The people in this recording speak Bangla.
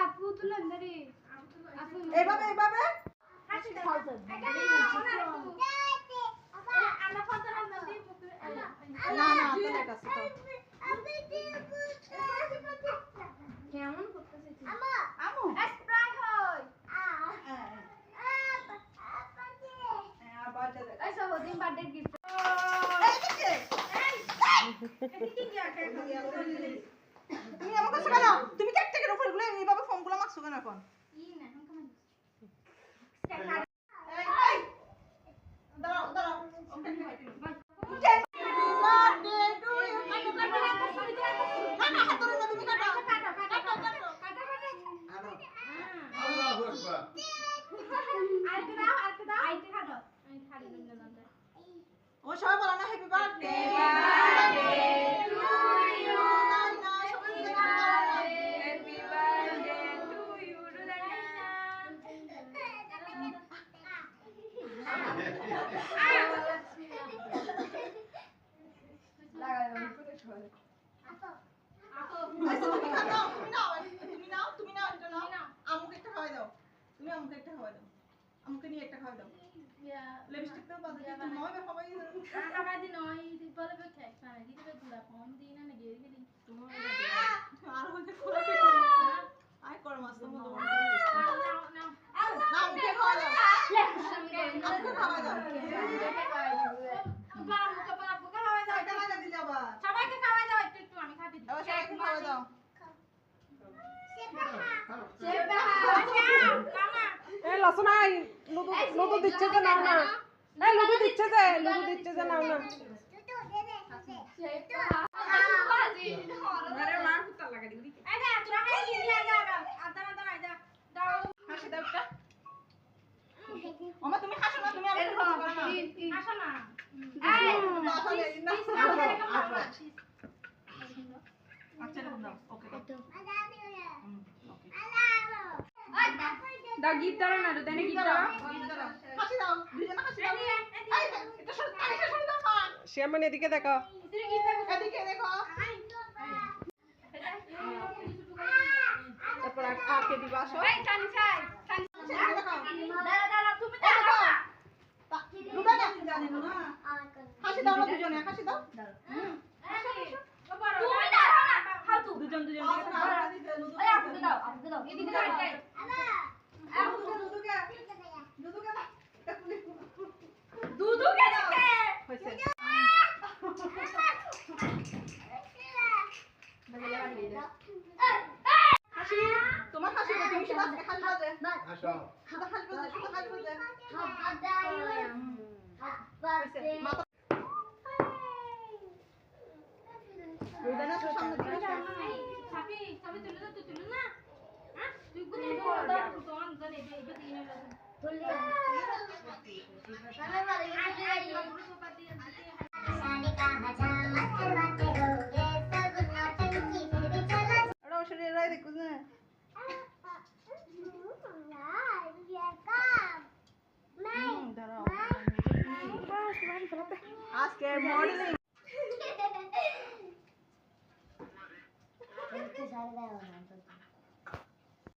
আপু তো লন্ডনে আপু এভাবে হাসি দাও আমরা কত রান্না দিই না তো এটা আছে তো কেমন করতেছিস আমু স্প্রাই হয় আবার দে এই সব দিন বার্থডে গিফট তুমি আমার কাছে কেন তুমি কেক টেকের উপরগুলো এইভাবে ফর্মগুলো মাখছো কেন এখন দাঁড়াও ওকে ও সবাই বলো না হ্যাপি বার্থডে আমাকে নিয়ে একটা খাওয়াই দাও লিপস্টিক দাও বাজে কি তুমি নয় খাওয়াই দাও খাওয়াই দি নয় দি বলে বে খাই খাই দি বে গুলা ফোন দি না না গেরি গেরি তোমার আর হইতে খোলা পেট আই কর মাস্ত মতো না মুখে খাওয়াই দাও আমাকে খাওয়াই দাও খাওয়াই দিলে আবার সবাইকে খাওয়াই দাও একটু একটু আমি খাইতে দিই আবার সবাইকে খাওয়াই দাও এই লসনাই লুদু দিচ্ছে যে নাও না এই লুদু দিচ্ছে যে নাও না আরে মার কুত্তা লাগা দিবি হাসি দাও একটা ওমা তুমি হাসো না তুমি আমাকে হাসো না আসো না আচ্ছা দাও ওকে দাও গিফট দাও না দেনে গিফট দাও হাসি দাও দুজনে হাসি দাও এই এটা সর দাও শ্যামন এদিকে দেখো তুই গিফট দাও এদিকে দেখো তারপর আকে দিবা আসো এই চানি চাই চানি দেখো দাঁড়া তুমি দাঁড়া দুটো না জানি না হাসি দাও না দুজনে হাসি দাও তুমি দাঁড়াও না ফালতু দুজন ওই আপুকে দাও এদিকে দাও দুদুকে দিতে হইছে হাসি তোমার হাসি তুমি শুধু আজকে হাসি বাজে আসো শুধু হাসি বাজে মাথা রুদানা তো সামনে দিকে সাপি তুলে দাও তুই তুলে না হ্যাঁ তুই গুলো দাও তো অন করে দে এটা দিন না তুলে সামনে वाले আরে ওশরে রাই দেখো না দাঁড়াও আজকে মডেলিং